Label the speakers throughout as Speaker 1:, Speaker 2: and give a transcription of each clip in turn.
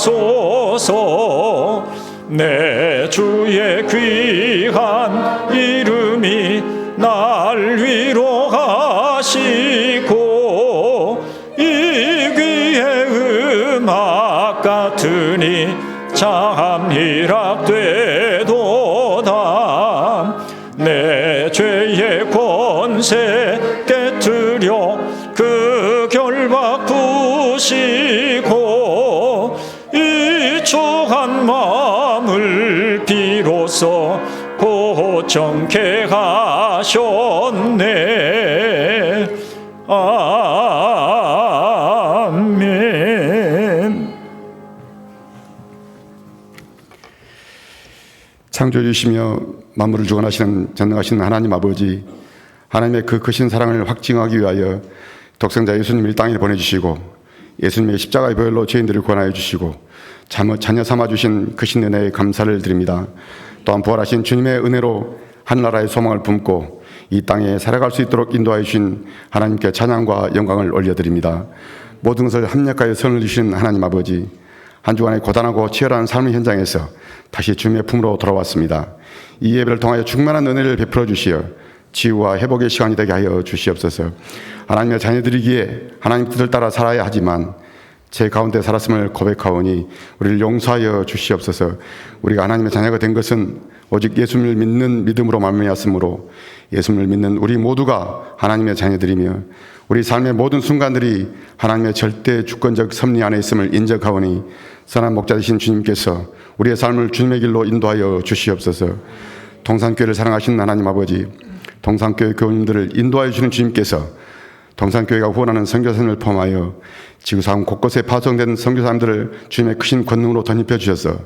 Speaker 1: 하소서. 내 주의 귀한 이름이 날 위로하시고 이 귀의 음악 같으니 참 희락되도다. 내 죄의 권세 깨뜨려 그 결박 부시고 이 초한 마음을 비로소 고정케 하셨네. 아멘.
Speaker 2: 창조주시며 만물을 주관하시는 전능하신 하나님 아버지, 하나님의 그 크신 사랑을 확증하기 위하여 독생자 예수님을 이 땅에 보내주시고 예수님의 십자가의 보혈로 죄인들을 구원하여 주시고 자녀 삼아주신 크신 은혜에 감사를 드립니다. 또한 부활하신 주님의 은혜로 한나라의 소망을 품고 이 땅에 살아갈 수 있도록 인도하여 주신 하나님께 찬양과 영광을 올려드립니다. 모든 것을 합력하여 선을 주신 하나님 아버지, 한 주간의 고단하고 치열한 삶의 현장에서 다시 주님의 품으로 돌아왔습니다. 이 예배를 통하여 충만한 은혜를 베풀어 주시어 치유와 회복의 시간이 되게 하여 주시옵소서. 하나님의 자녀들이기에 하나님 뜻을 따라 살아야 하지만 제 가운데 살았음을 고백하오니 우리를 용서하여 주시옵소서. 우리가 하나님의 자녀가 된 것은 오직 예수님을 믿는 믿음으로 말미암았으므로 예수님을 믿는 우리 모두가 하나님의 자녀들이며 우리 삶의 모든 순간들이 하나님의 절대 주권적 섭리 안에 있음을 인정하오니 선한 목자 되신 주님께서 우리의 삶을 주님의 길로 인도하여 주시옵소서. 동산교회를 사랑하시는 하나님 아버지, 동산교회 교우님들을 인도하여 주시는 주님께서 동산교회가 후원하는 선교사님을 포함하여 지구상 곳곳에 파송된 선교사님들을 주님의 크신 권능으로 덧입혀 주셔서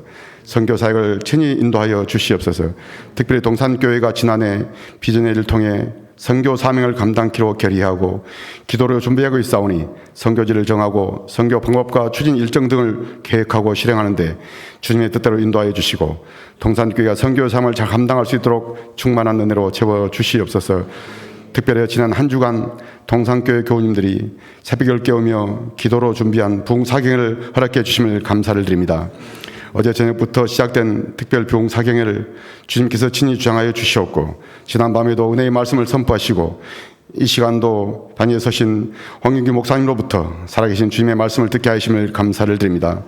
Speaker 2: 선교사역을 친히 인도하여 주시옵소서. 특별히 동산교회가 지난해 비전회를 통해 선교 사명을 감당키로 결의하고 기도로 준비하고 있사오니 선교지를 정하고 선교 방법과 추진 일정 등을 계획하고 실행하는 데 주님의 뜻대로 인도하여 주시고 동산교회가 선교 사명을 잘 감당할 수 있도록 충만한 은혜로 채워 주시옵소서. 특별히 지난 한 주간 동산교회 교우님들이 새벽을 깨우며 기도로 준비한 부흥사경회를 허락해 주심을 감사를 드립니다. 어제 저녁부터 시작된 특별 부흥사경회를 주님께서 친히 주장하여 주시었고 지난밤에도 은혜의 말씀을 선포하시고 이 시간도 단위에 서신 황윤규 목사님으로부터 살아계신 주님의 말씀을 듣게 하심을 감사를 드립니다.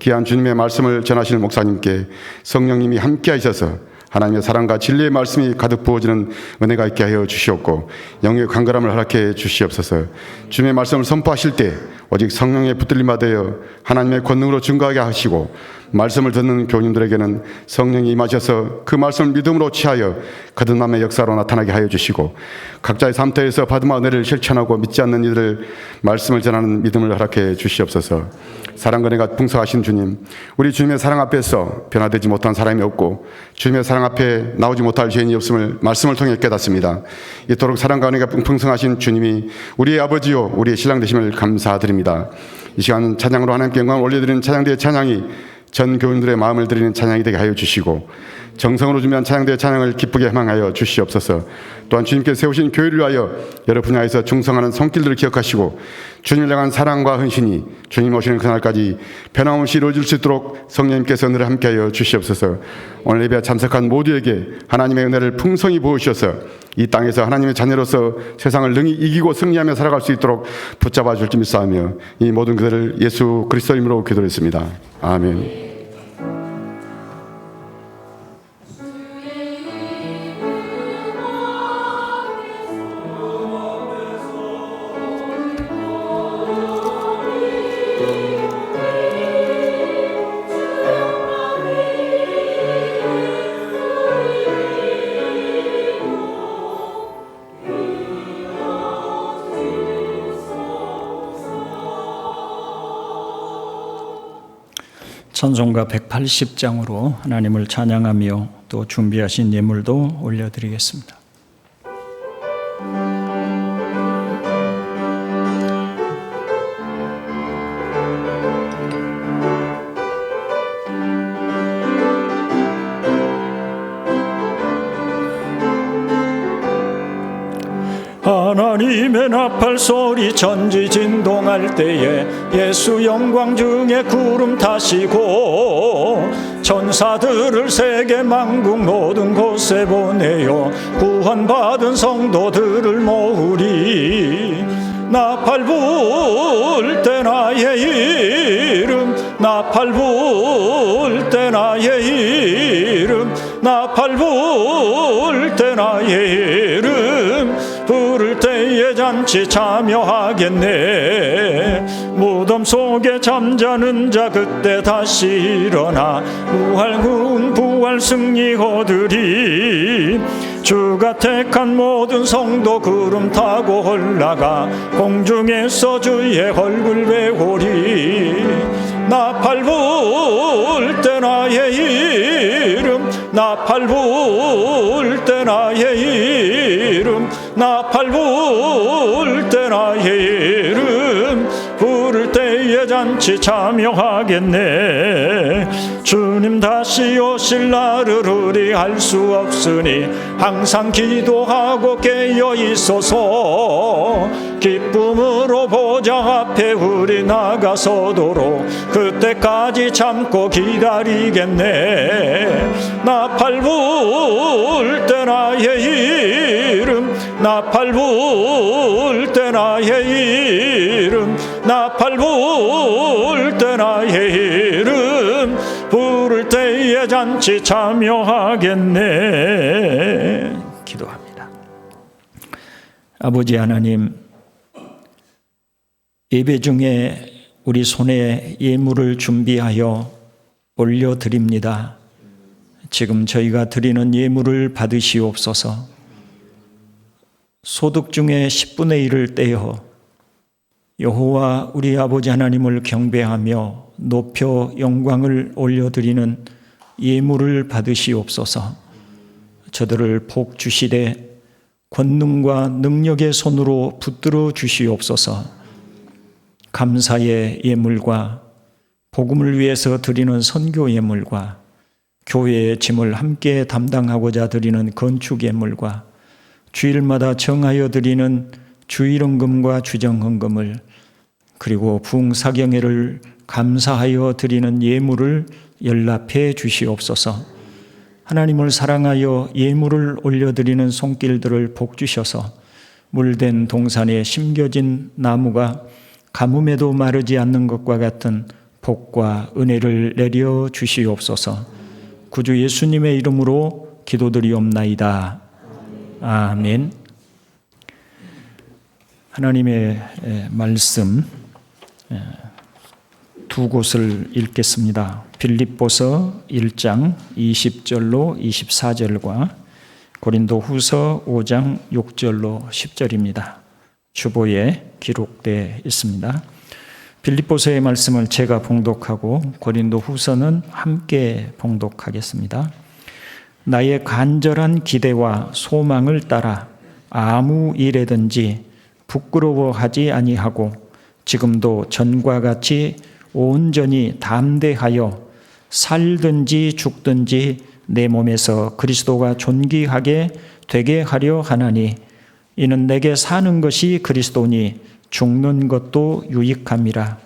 Speaker 2: 귀한 주님의 말씀을 전하시는 목사님께 성령님이 함께 하셔서 하나님의 사랑과 진리의 말씀이 가득 부어지는 은혜가 있게 하여 주시옵고 영의 강건함을 허락해 주시옵소서. 주님의 말씀을 선포하실 때 오직 성령의 붙들림 받아여 하나님의 권능으로 증거하게 하시고 말씀을 듣는 교우님들에게는 성령이 임하셔서 그 말씀을 믿음으로 취하여 거듭남의 역사로 나타나게 하여 주시고 각자의 삶터에서 받은 은혜를 실천하고 믿지 않는 이들을 말씀을 전하는 믿음을 허락해 주시옵소서. 사랑과 은혜가 풍성하신 주님, 우리 주님의 사랑 앞에서 변화되지 못한 사람이 없고 주님의 사랑 앞에 나오지 못할 죄인이 없음을 말씀을 통해 깨닫습니다. 이토록 사랑과 은혜가 풍성하신 주님이 우리의 아버지요 우리의 신랑 되심을 감사드립니다. 이 시간 찬양으로 하나님께 영광을 올려드리는 찬양대의 찬양이 전 교인들의 마음을 드리는 찬양이 되게 하여 주시고 정성으로 준비한 찬양대의 찬양을 기쁘게 희망하여 주시옵소서. 또한 주님께서 세우신 교회를 위하여 여러 분야에서 충성하는 손길들을 기억하시고 주님을 향한 사랑과 헌신이 주님 오시는 그날까지 변함없이 이루어질 수 있도록 성령님께서 늘 함께하여 주시옵소서. 오늘 예배에 참석한 모두에게 하나님의 은혜를 풍성히 부으셔서 이 땅에서 하나님의 자녀로서 세상을 능히 이기고 승리하며 살아갈 수 있도록 붙잡아 줄지 믿사오며 이 모든 그들을 예수 그리스도 이름으로 기도했습니다. 아멘.
Speaker 1: 찬송가 180장으로 하나님을 찬양하며 또 준비하신 예물도 올려드리겠습니다. 하나님의 나팔 소리 전지진동할 때에 예수 영광 중에 구름 타시고 천사들을 세계 만국 모든 곳에 보내어 구원받은 성도들을 모으리. 나팔 불 때 나의 이름, 나팔 불 때 나의 이름, 나팔 불 때 나의 이름, 부를 때에 잔치 참여하겠네. 무덤 속에 잠자는 자 그때 다시 일어나 무할군 부활 승리 얻으리. 주가 택한 모든 성도 구름 타고 올라가 공중에서 주의 얼굴 배우리. 나팔 불 때 나의 이름, 나팔 불 때 나의 이름, 나팔 불 때 나의 이름, 부를 때에 잔치 참여하겠네. 주님 다시 오실 날을 우리 알 수 없으니 항상 기도하고 깨어 있어서 기쁨으로 보좌 앞에 우리 나가서도록 그때까지 참고 기다리겠네. 나팔 불 때 나의 이름, 나팔 불 때 나의 이름, 나팔 불 때 나의 이름, 부를 때에 잔치 참여하겠네. 기도합니다. 아버지 하나님, 예배 중에 우리 손에 예물을 준비하여 올려드립니다. 지금 저희가 드리는 예물을 받으시옵소서. 소득 중에 10분의 1을 떼어 여호와 우리 아버지 하나님을 경배하며 높여 영광을 올려드리는 예물을 받으시옵소서. 저들을 복 주시되 권능과 능력의 손으로 붙들어 주시옵소서. 감사의 예물과 복음을 위해서 드리는 선교 예물과 교회의 짐을 함께 담당하고자 드리는 건축 예물과 주일마다 정하여 드리는 주일헌금과 주정헌금을 그리고 부흥사경회를 감사하여 드리는 예물을 연락해 주시옵소서. 하나님을 사랑하여 예물을 올려드리는 손길들을 복 주셔서 물된 동산에 심겨진 나무가 가뭄에도 마르지 않는 것과 같은 복과 은혜를 내려 주시옵소서. 구주 예수님의 이름으로 기도드리옵나이다. 아멘. 하나님의 말씀 두 곳을 읽겠습니다. 빌립보서 1장 20절로 24절과 고린도후서 5장 6절로 10절입니다. 주보에 기록되어 있습니다. 빌립보서의 말씀을 제가 봉독하고 고린도후서는 함께 봉독하겠습니다. 나의 간절한 기대와 소망을 따라 아무 일에든지 부끄러워하지 아니하고 지금도 전과 같이 온전히 담대하여 살든지 죽든지 내 몸에서 그리스도가 존귀하게 되게 하려 하나니 이는 내게 사는 것이 그리스도니 죽는 것도 유익함이라.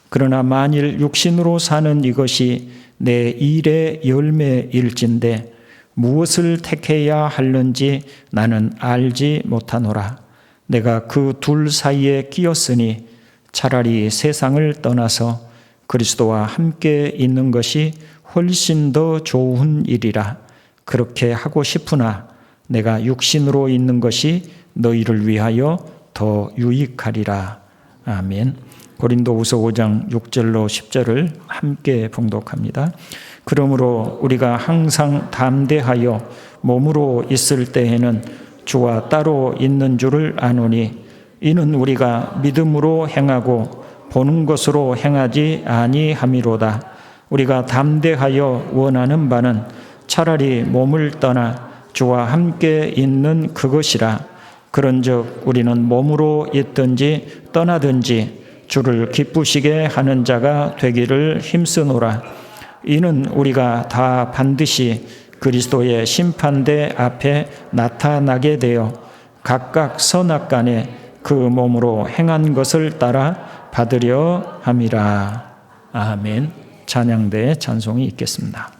Speaker 1: 그러나 만일 육신으로 사는 이것이 내 일의 열매일진데 무엇을 택해야 할는지 나는 알지 못하노라. 내가 그 둘 사이에 끼었으니 차라리 세상을 떠나서 그리스도와 함께 있는 것이 훨씬 더 좋은 일이라. 그렇게 하고 싶으나 내가 육신으로 있는 것이 너희를 위하여 더 유익하리라. 아멘. 고린도후서 5장 6절로 10절을 함께 봉독합니다. 그러므로 우리가 항상 담대하여 몸으로 있을 때에는 주와 따로 있는 줄을 아노니 이는 우리가 믿음으로 행하고 보는 것으로 행하지 아니함이로다. 우리가 담대하여 원하는 바는 차라리 몸을 떠나 주와 함께 있는 그것이라. 그런즉 우리는 몸으로 있든지 떠나든지 주를 기쁘시게 하는 자가 되기를 힘쓰노라. 이는 우리가 다 반드시 그리스도의 심판대 앞에 나타나게 되어 각각 선악간에 그 몸으로 행한 것을 따라 받으려 함이라. 아멘. 찬양대의 찬송이 있겠습니다.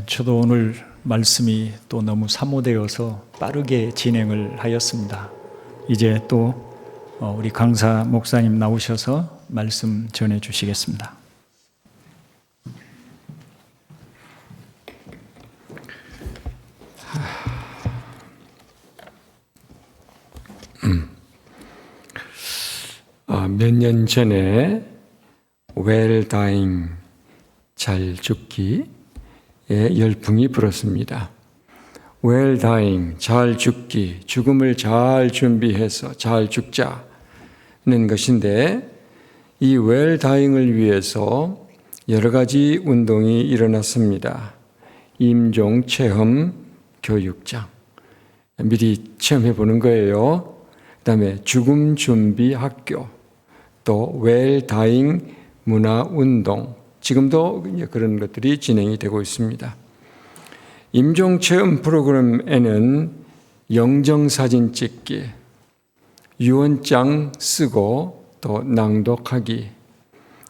Speaker 1: 저도 오늘 말씀이 또 너무 사모되어서 빠르게 진행을 하였습니다. 이제 또 우리 강사 목사님 나오셔서 말씀 전해 주시겠습니다.
Speaker 3: 몇 년 전에 well dying, 잘 죽기에 열풍이 불었습니다. well dying, 잘 죽기, 죽음을 잘 준비해서 잘 죽자는 것인데, 이 well dying을 위해서 여러 가지 운동이 일어났습니다. 임종 체험 교육장, 미리 체험해 보는 거예요. 그 다음에 죽음 준비 학교, 또 well dying 문화 운동, 지금도 그런 것들이 진행이 되고 있습니다. 임종 체험 프로그램에는 영정사진 찍기, 유언장 쓰고 또 낭독하기,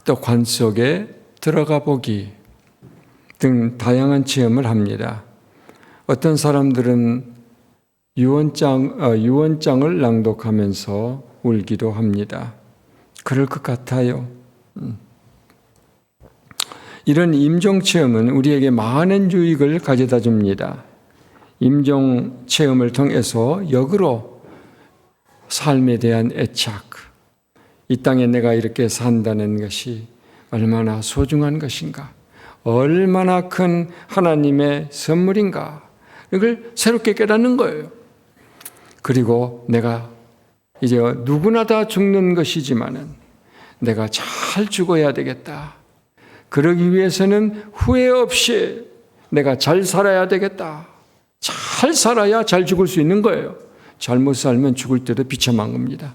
Speaker 3: 또 관 속에 들어가 보기 등 다양한 체험을 합니다. 어떤 사람들은 유언장을 낭독하면서 울기도 합니다. 그럴 것 같아요. 이런 임종체험은 우리에게 많은 유익을 가져다 줍니다. 임종체험을 통해서 역으로 삶에 대한 애착, 이 땅에 내가 이렇게 산다는 것이 얼마나 소중한 것인가, 얼마나 큰 하나님의 선물인가, 이걸 새롭게 깨닫는 거예요. 그리고 내가 이제 누구나 다 죽는 것이지만은 내가 잘 죽어야 되겠다. 그러기 위해서는 후회 없이 내가 잘 살아야 되겠다. 잘 살아야 잘 죽을 수 있는 거예요. 잘못 살면 죽을 때도 비참한 겁니다.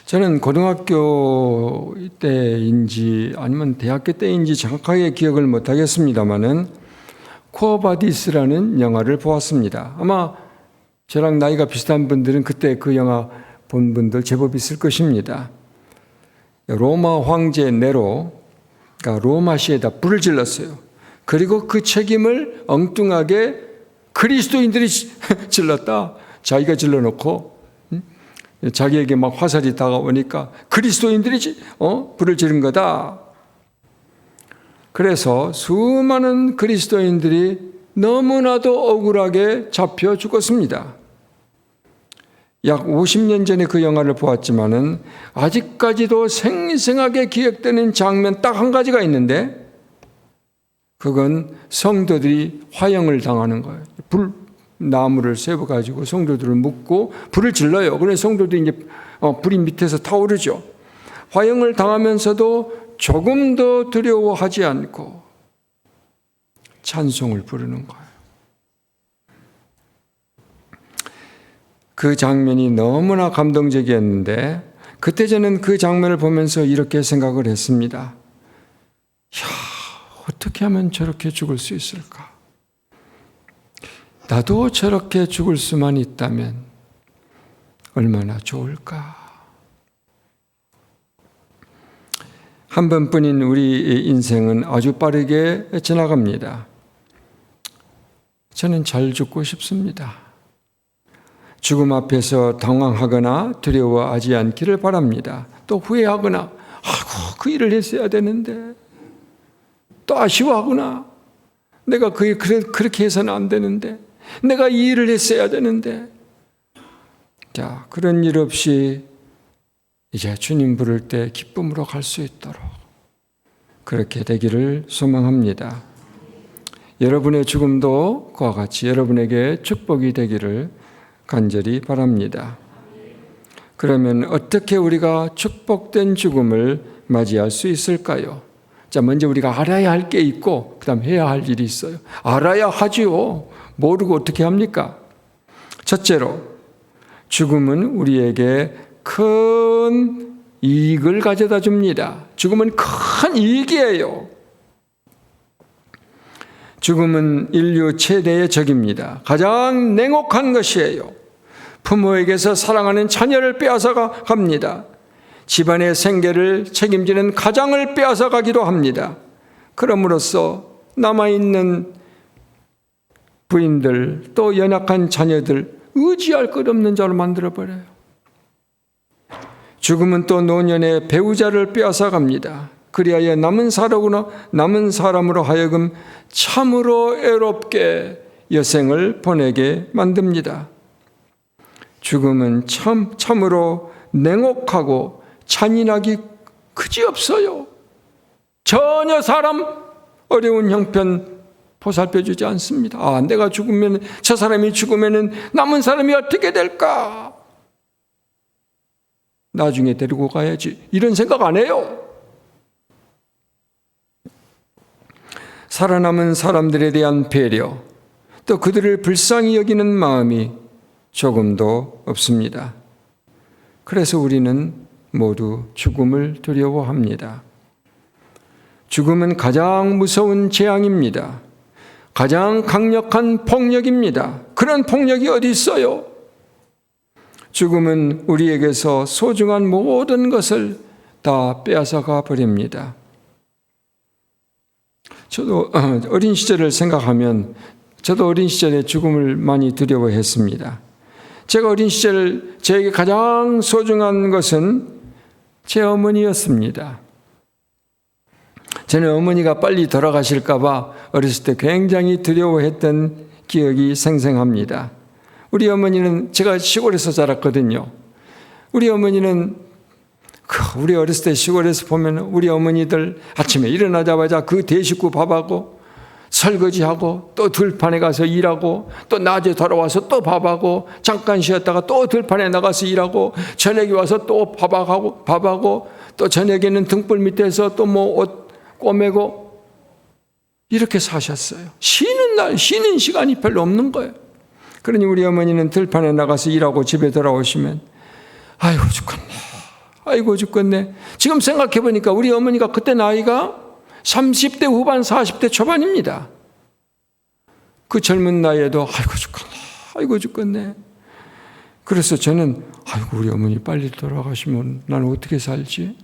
Speaker 3: 저는 고등학교 때인지 아니면 대학교 때인지 정확하게 기억을 못하겠습니다만은 코어바디스라는 영화를 보았습니다. 아마 저랑 나이가 비슷한 분들은 그때 그 영화 본 분들 제법 있을 것입니다. 로마 황제 네로가 로마시에다 불을 질렀어요. 그리고 그 책임을 엉뚱하게 그리스도인들이 질렀다. 자기가 질러놓고 자기에게 막 화살이 다가오니까 그리스도인들이 불을 지른 거다. 그래서 수많은 그리스도인들이 너무나도 억울하게 잡혀 죽었습니다. 약 50년 전에 그 영화를 보았지만은 아직까지도 생생하게 기억되는 장면 딱 한 가지가 있는데, 그건 성도들이 화형을 당하는 거예요. 나무를 세워가지고 성도들을 묶고 불을 질러요. 그래서 성도들이 이제 불이 밑에서 타오르죠. 화형을 당하면서도 조금도 두려워하지 않고 찬송을 부르는 거예요. 그 장면이 너무나 감동적이었는데, 그때 저는 그 장면을 보면서 이렇게 생각을 했습니다. 어떻게 하면 저렇게 죽을 수 있을까? 나도 저렇게 죽을 수만 있다면 얼마나 좋을까? 한 번뿐인 우리 인생은 아주 빠르게 지나갑니다. 저는 잘 죽고 싶습니다. 죽음 앞에서 당황하거나 두려워하지 않기를 바랍니다. 또 후회하거나 그 일을 했어야 되는데, 또 아쉬워하거나 내가 그렇게 해서는 안 되는데, 내가 이 일을 했어야 되는데. 자, 그런 일 없이 이제 주님 부를 때 기쁨으로 갈 수 있도록 그렇게 되기를 소망합니다. 여러분의 죽음도 그와 같이 여러분에게 축복이 되기를 간절히 바랍니다. 그러면 어떻게 우리가 축복된 죽음을 맞이할 수 있을까요? 자, 먼저 우리가 알아야 할 게 있고 그 다음 해야 할 일이 있어요. 알아야 하지요. 모르고 어떻게 합니까? 첫째로, 죽음은 우리에게 큰 이익을 가져다 줍니다. 죽음은 큰 이익이에요. 죽음은 인류 최대의 적입니다. 가장 냉혹한 것이에요. 부모에게서 사랑하는 자녀를 빼앗아 갑니다. 집안의 생계를 책임지는 가장을 빼앗아 가기도 합니다. 그럼으로써 남아있는 부인들 또 연약한 자녀들 의지할 것 없는 자로 만들어버려요. 죽음은 또 노년의 배우자를 빼앗아갑니다. 그리하여 남은 사람으로 하여금 참으로 애롭게 여생을 보내게 만듭니다. 죽음은 참으로 냉혹하고 잔인하기 그지없어요. 전혀 사람 어려운 형편 보살펴주지 않습니다. 아, 내가 죽으면, 저 사람이 죽으면 남은 사람이 어떻게 될까? 나중에 데리고 가야지. 이런 생각 안 해요. 살아남은 사람들에 대한 배려, 또 그들을 불쌍히 여기는 마음이 조금도 없습니다. 그래서 우리는 모두 죽음을 두려워합니다. 죽음은 가장 무서운 재앙입니다. 가장 강력한 폭력입니다. 그런 폭력이 어디 있어요? 죽음은 우리에게서 소중한 모든 것을 다 빼앗아가 버립니다. 저도 어린 시절을 생각하면 저도 어린 시절에 죽음을 많이 두려워했습니다. 제가 어린 시절 저에게 가장 소중한 것은 제 어머니였습니다. 저는 어머니가 빨리 돌아가실까 봐 어렸을 때 굉장히 두려워했던 기억이 생생합니다. 우리 어머니는, 제가 시골에서 자랐거든요. 우리 어머니는 우리 어렸을 때 시골에서 보면 우리 어머니들 아침에 일어나자마자 그 대식구 밥하고 설거지하고 또 들판에 가서 일하고 또 낮에 돌아와서 또 밥하고 잠깐 쉬었다가 또 들판에 나가서 일하고 저녁에 와서 또 밥하고 또 저녁에는 등불 밑에서 또 뭐 옷 꼬매고 이렇게 사셨어요. 쉬는 시간이 별로 없는 거예요. 그러니 우리 어머니는 들판에 나가서 일하고 집에 돌아오시면 아이고 죽겠네. 지금 생각해보니까 우리 어머니가 그때 나이가 30대 후반 40대 초반입니다. 그 젊은 나이에도 아이고 죽겠네. 그래서 저는 우리 어머니 빨리 돌아가시면 나는 어떻게 살지?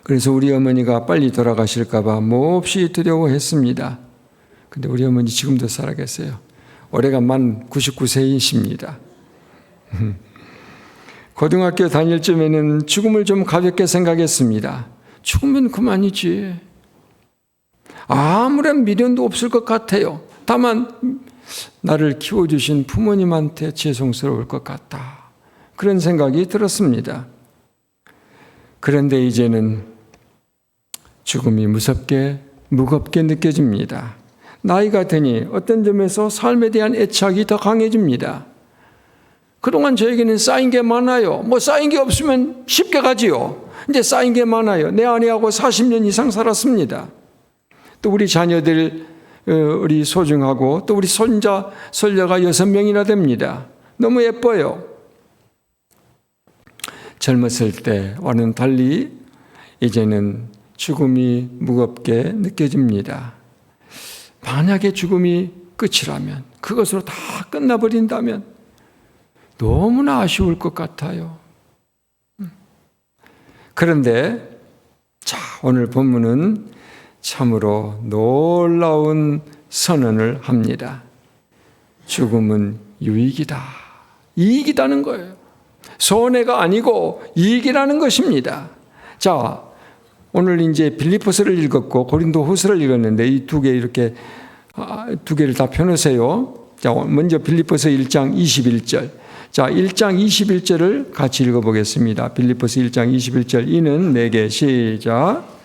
Speaker 3: 그래서 우리 어머니가 빨리 돌아가실까 봐 몹시 두려워했습니다. 근데 우리 어머니 지금도 살아계세요. 올해가 만 99세이십니다. 고등학교 다닐 쯤에는 죽음을 좀 가볍게 생각했습니다. 죽으면 그만이지. 아무런 미련도 없을 것 같아요. 다만 나를 키워주신 부모님한테 죄송스러울 것 같다. 그런 생각이 들었습니다. 그런데 이제는 죽음이 무겁게 느껴집니다. 나이가 드니 어떤 점에서 삶에 대한 애착이 더 강해집니다. 그동안 저에게는 쌓인 게 많아요. 쌓인 게 없으면 쉽게 가지요. 이제 쌓인 게 많아요. 내 아내하고 40년 이상 살았습니다. 또 우리 자녀들 우리 소중하고 또 우리 손자, 손녀가 6명이나 됩니다. 너무 예뻐요. 젊었을 때와는 달리 이제는 죽음이 무겁게 느껴집니다. 만약에 죽음이 끝이라면, 그것으로 다 끝나버린다면 너무나 아쉬울 것 같아요. 그런데 오늘 본문은 참으로 놀라운 선언을 합니다. 죽음은 유익이다. 이익이라는 거예요. 손해가 아니고 이익이라는 것입니다. 자, 오늘 이제 빌립보서를 읽었고 고린도후서를 읽었는데 이 두 개를 다 펴놓으세요. 자, 먼저 빌립보서 1장 21절. 자, 1장 21절을 같이 읽어보겠습니다. 빌립보서 1장 21절. 이는 내게 시작.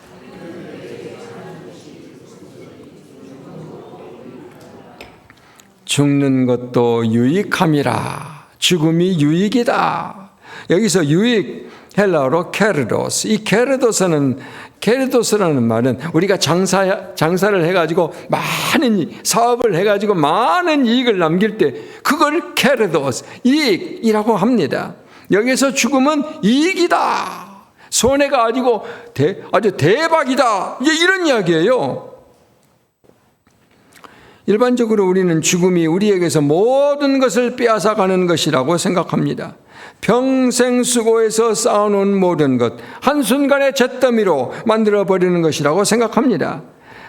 Speaker 3: 죽는 것도 유익함이라. 죽음이 유익이다. 여기서 유익, 헬라어로 케르도스. 이 케르도스라는 말은 우리가 장사를 해가지고 많은 사업을 해가지고 많은 이익을 남길 때 그걸 케르도스, 이익이라고 합니다. 여기서 죽음은 이익이다. 손해가 아니고 아주 대박이다. 이런 이야기예요. 일반적으로 우리는 죽음이 우리에게서 모든 것을 빼앗아가는 것이라고 생각합니다. 평생 수고해서 쌓아놓은 모든 것 한순간에 잿더미로 만들어버리는 것이라고 생각합니다.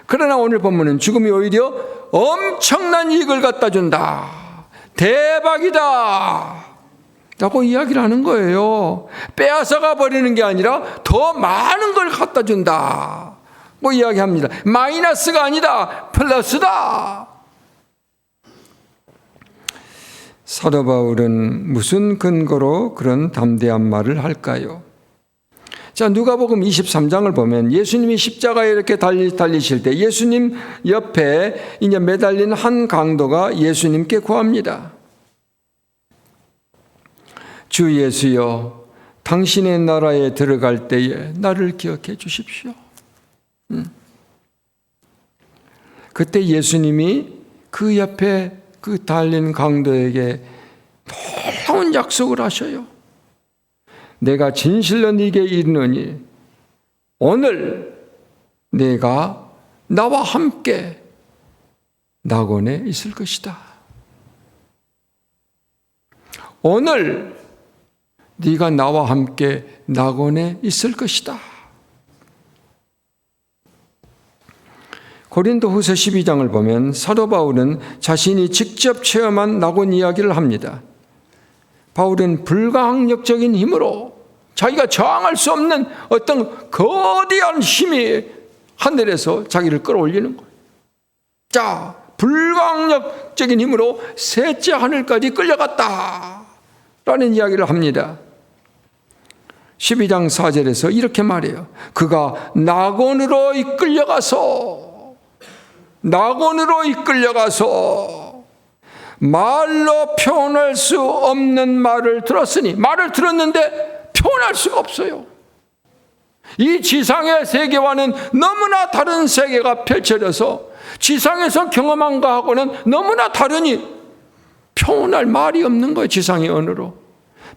Speaker 3: 그러나 오늘 본문은 죽음이 오히려 엄청난 이익을 갖다 준다, 대박이다 라고 이야기를 하는 거예요. 빼앗아가 버리는 게 아니라 더 많은 걸 갖다 준다 뭐 이야기합니다. 마이너스가 아니다, 플러스다. 사도 바울은 무슨 근거로 그런 담대한 말을 할까요? 자, 누가복음 23장을 보면 예수님이 십자가에 이렇게 달리실 때 예수님 옆에 이제 매달린 한 강도가 예수님께 구합니다. 주 예수여, 당신의 나라에 들어갈 때에 나를 기억해 주십시오. 그때 예수님이 그 옆에 그 달린 강도에게 놀라운 약속을 하셔요. 내가 진실로 네게 이르노니 오늘 내가 나와 함께 낙원에 있을 것이다. 오늘 네가 나와 함께 낙원에 있을 것이다. 고린도후서 12장을 보면 사도 바울은 자신이 직접 체험한 낙원 이야기를 합니다. 바울은 불가항력적인 힘으로 자기가 저항할 수 없는 어떤 거대한 힘이 하늘에서 자기를 끌어올리는 거예요. 자, 불가항력적인 힘으로 셋째 하늘까지 끌려갔다 라는 이야기를 합니다. 12장 4절에서 이렇게 말해요. 그가 낙원으로 이끌려가서 말로 표현할 수 없는 말을 들었으니, 말을 들었는데 표현할 수가 없어요. 이 지상의 세계와는 너무나 다른 세계가 펼쳐져서 지상에서 경험한 거하고는 너무나 다르니 표현할 말이 없는 거예요. 지상의 언어로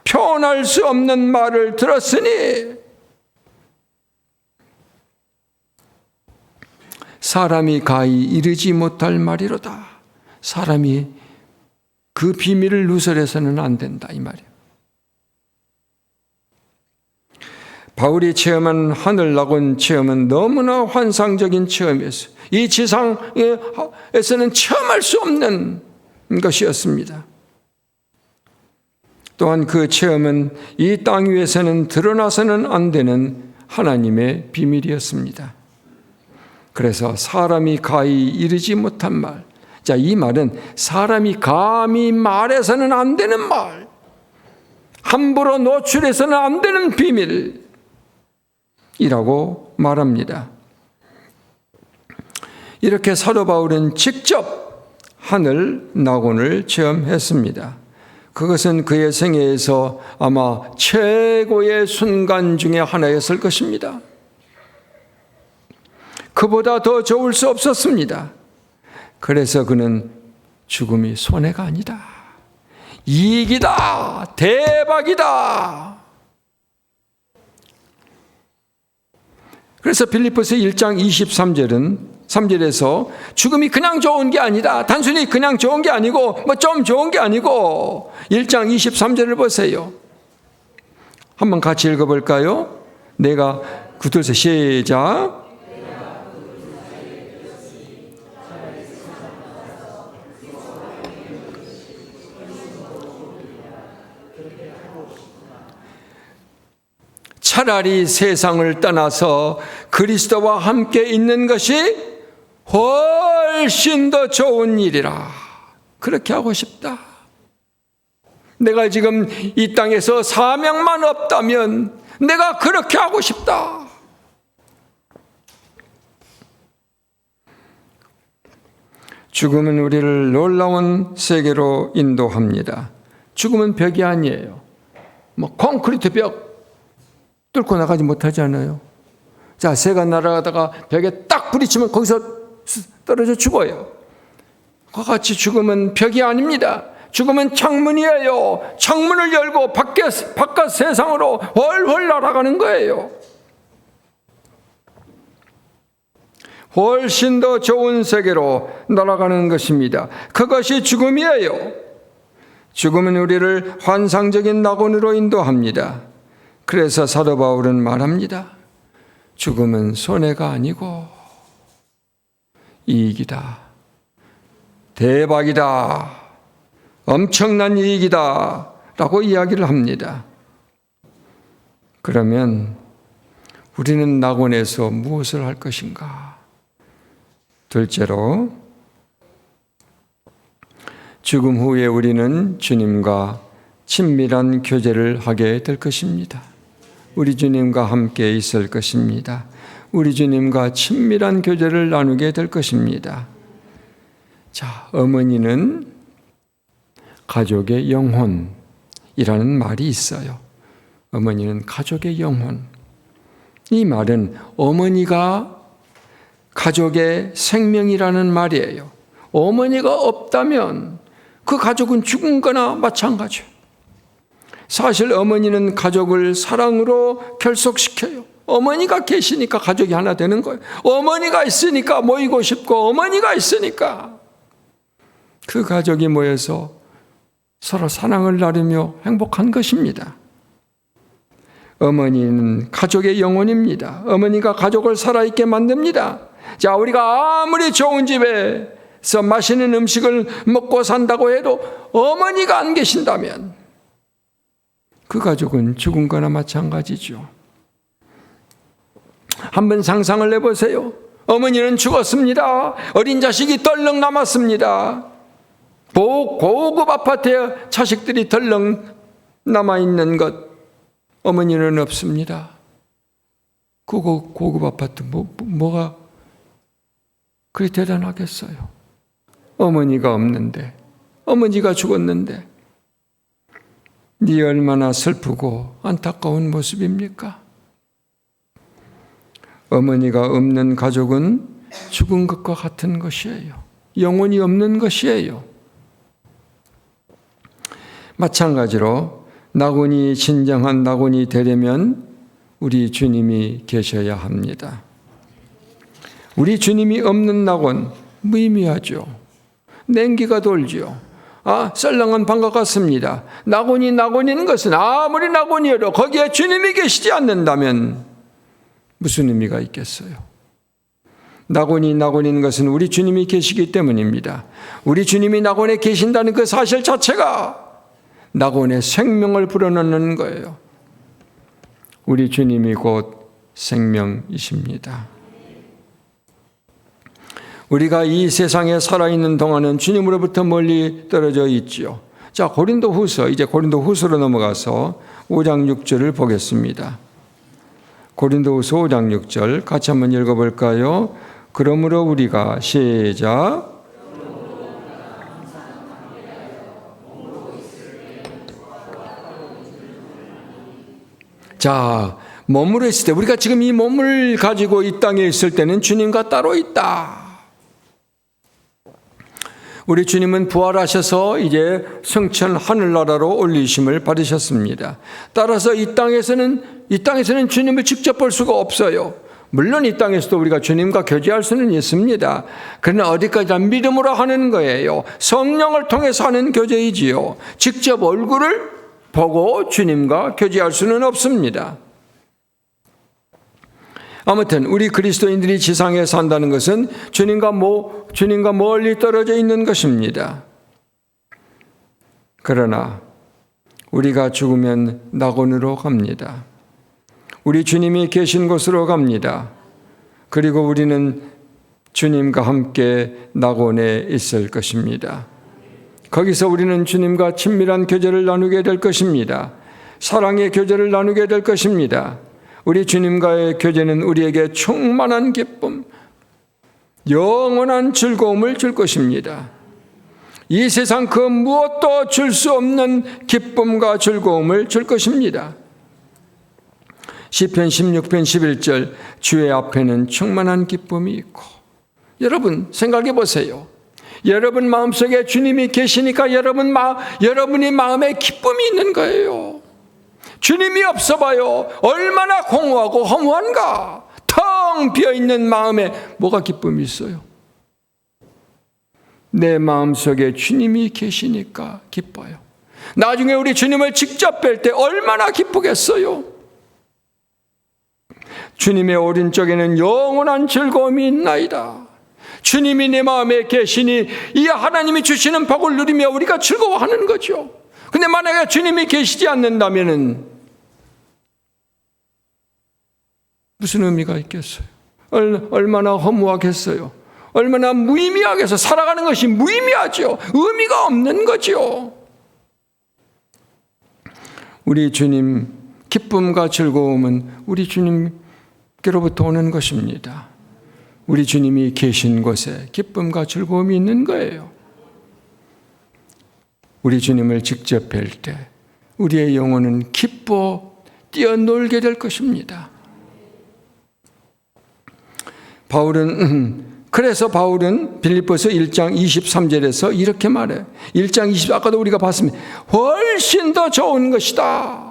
Speaker 3: 표현할 수 없는 말을 들었으니 사람이 가히 이르지 못할 말이로다. 사람이 그 비밀을 누설해서는 안 된다 이 말이에요. 바울이 체험한 하늘 낙원 체험은 너무나 환상적인 체험이었어요. 이 지상에서는 체험할 수 없는 것이었습니다. 또한 그 체험은 이 땅 위에서는 드러나서는 안 되는 하나님의 비밀이었습니다. 그래서 사람이 가히 이르지 못한 말. 자, 이 말은 사람이 감히 말해서는 안 되는 말, 함부로 노출해서는 안 되는 비밀이라고 말합니다. 이렇게 사도 바울은 직접 하늘 낙원을 체험했습니다. 그것은 그의 생애에서 아마 최고의 순간 중에 하나였을 것입니다. 그보다 더 좋을 수 없었습니다. 그래서 그는 죽음이 손해가 아니다, 이익이다, 대박이다. 그래서 빌립보서 1장 3절에서 죽음이 그냥 좋은 게 아니다, 단순히 그냥 좋은 게 아니고 뭐 좀 좋은 게 아니고 1장 23절을 보세요. 한번 같이 읽어볼까요? 내가 굳어서 시작. 차라리 세상을 떠나서 그리스도와 함께 있는 것이 훨씬 더 좋은 일이라. 그렇게 하고 싶다. 내가 지금 이 땅에서 사명만 없다면 내가 그렇게 하고 싶다. 죽음은 우리를 놀라운 세계로 인도합니다. 죽음은 벽이 아니에요. 뭐 콘크리트 벽 뚫고 나가지 못하잖아요. 자, 새가 날아가다가 벽에 딱 부딪히면 거기서 떨어져 죽어요. 그와 같이 죽음은 벽이 아닙니다. 죽음은 창문이에요. 창문을 열고 바깥 세상으로 훨훨 날아가는 거예요. 훨씬 더 좋은 세계로 날아가는 것입니다. 그것이 죽음이에요. 죽음은 우리를 환상적인 낙원으로 인도합니다. 그래서 사도 바울은 말합니다. 죽음은 손해가 아니고 이익이다. 대박이다. 엄청난 이익이다. 라고 이야기를 합니다. 그러면 우리는 낙원에서 무엇을 할 것인가? 둘째로, 죽음 후에 우리는 주님과 친밀한 교제를 하게 될 것입니다. 우리 주님과 함께 있을 것입니다. 우리 주님과 친밀한 교제를 나누게 될 것입니다. 자, 어머니는 가족의 영혼이라는 말이 있어요. 어머니는 가족의 영혼. 이 말은 어머니가 가족의 생명이라는 말이에요. 어머니가 없다면 그 가족은 죽은 거나 마찬가지예요. 사실 어머니는 가족을 사랑으로 결속시켜요. 어머니가 계시니까 가족이 하나 되는 거예요. 어머니가 있으니까 모이고 싶고, 어머니가 있으니까 그 가족이 모여서 서로 사랑을 나누며 행복한 것입니다. 어머니는 가족의 영혼입니다. 어머니가 가족을 살아있게 만듭니다. 자, 우리가 아무리 좋은 집에서 맛있는 음식을 먹고 산다고 해도 어머니가 안 계신다면 그 가족은 죽은 거나 마찬가지죠. 한번 상상을 해보세요. 어머니는 죽었습니다. 어린 자식이 덜렁 남았습니다. 고급 아파트에 자식들이 덜렁 남아있는 것, 어머니는 없습니다. 그 고급 아파트 뭐가 그리 대단하겠어요. 어머니가 없는데, 어머니가 죽었는데 네 얼마나 슬프고 안타까운 모습입니까? 어머니가 없는 가족은 죽은 것과 같은 것이에요. 영혼이 없는 것이에요. 마찬가지로 낙원이 진정한 낙원이 되려면 우리 주님이 계셔야 합니다. 우리 주님이 없는 낙원 무의미하죠. 냉기가 돌죠. 썰렁한 방과 같습니다. 낙원인 것은 아무리 낙원이어도 거기에 주님이 계시지 않는다면 무슨 의미가 있겠어요? 낙원인 것은 우리 주님이 계시기 때문입니다. 우리 주님이 낙원에 계신다는 그 사실 자체가 낙원의 생명을 불어넣는 거예요. 우리 주님이 곧 생명이십니다. 우리가 이 세상에 살아있는 동안은 주님으로부터 멀리 떨어져 있지요. 자, 이제 고린도후서로 넘어가서 5장 6절을 보겠습니다. 고린도후서 5장 6절 같이 한번 읽어볼까요? 그러므로 우리가 시작. 자, 머무르 있을 때, 우리가 지금 이 몸을 가지고 이 땅에 있을 때는 주님과 따로 있다. 우리 주님은 부활하셔서 이제 승천 하늘나라로 올리심을 받으셨습니다. 따라서 이 땅에서는 주님을 직접 볼 수가 없어요. 물론 이 땅에서도 우리가 주님과 교제할 수는 있습니다. 그러나 어디까지나 믿음으로 하는 거예요. 성령을 통해서 하는 교제이지요. 직접 얼굴을 보고 주님과 교제할 수는 없습니다. 아무튼 우리 그리스도인들이 지상에 산다는 것은 주님과 멀리 떨어져 있는 것입니다. 그러나 우리가 죽으면 낙원으로 갑니다. 우리 주님이 계신 곳으로 갑니다. 그리고 우리는 주님과 함께 낙원에 있을 것입니다. 거기서 우리는 주님과 친밀한 교제를 나누게 될 것입니다. 사랑의 교제를 나누게 될 것입니다. 우리 주님과의 교제는 우리에게 충만한 기쁨, 영원한 즐거움을 줄 것입니다. 이 세상 그 무엇도 줄 수 없는 기쁨과 즐거움을 줄 것입니다. 시편 16편 11절 주의 앞에는 충만한 기쁨이 있고, 여러분 생각해 보세요. 여러분 마음속에 주님이 계시니까 여러분이 마음에 기쁨이 있는 거예요. 주님이 없어 봐요. 얼마나 공허하고 허무한가. 텅 비어있는 마음에 뭐가 기쁨이 있어요? 내 마음속에 주님이 계시니까 기뻐요. 나중에 우리 주님을 직접 뵐 때 얼마나 기쁘겠어요. 주님의 오른쪽에는 영원한 즐거움이 있나이다. 주님이 내 마음에 계시니 이 하나님이 주시는 복을 누리며 우리가 즐거워하는 거죠. 근데 만약에 주님이 계시지 않는다면은 무슨 의미가 있겠어요? 얼마나 허무하겠어요. 얼마나 무의미하겠어요. 살아가는 것이 무의미하죠. 의미가 없는 거죠. 우리 주님 기쁨과 즐거움은 우리 주님께로부터 오는 것입니다. 우리 주님이 계신 곳에 기쁨과 즐거움이 있는 거예요. 우리 주님을 직접 뵐 때 우리의 영혼은 기뻐 뛰어놀게 될 것입니다. 그래서 바울은 빌립보서 1장 23절에서 이렇게 말해요. 1장 20, 아까도 우리가 봤습니다. 훨씬 더 좋은 것이다.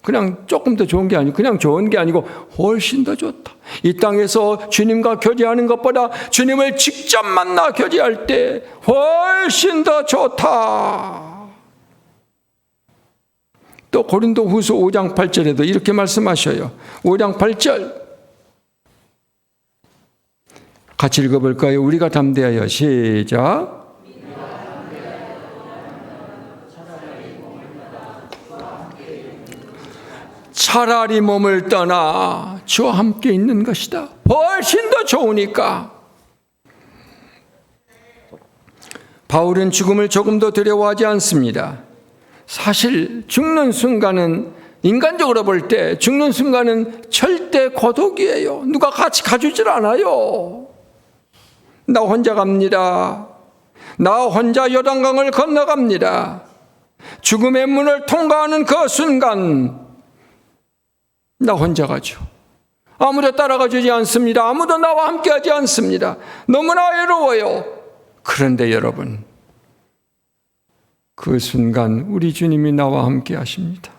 Speaker 3: 그냥 조금 더 좋은 게 아니고 그냥 좋은 게 아니고 훨씬 더 좋다. 이 땅에서 주님과 교제하는 것보다 주님을 직접 만나 교제할 때 훨씬 더 좋다. 또 고린도후서 5장 8절에도 이렇게 말씀하셔요. 5장 8절 같이 읽어볼까요? 우리가 담대하여 시작. 차라리 몸을 떠나 주와 함께 있는 것이다. 훨씬 더 좋으니까. 바울은 죽음을 조금도 두려워하지 않습니다. 사실 죽는 순간은 인간적으로 볼 때 죽는 순간은 절대 고독이에요. 누가 같이 가주질 않아요. 나 혼자 갑니다. 나 혼자 요단강을 건너갑니다. 죽음의 문을 통과하는 그 순간 나 혼자 가죠. 아무도 따라가 주지 않습니다. 아무도 나와 함께하지 않습니다. 너무나 외로워요. 그런데 여러분, 그 순간 우리 주님이 나와 함께 하십니다.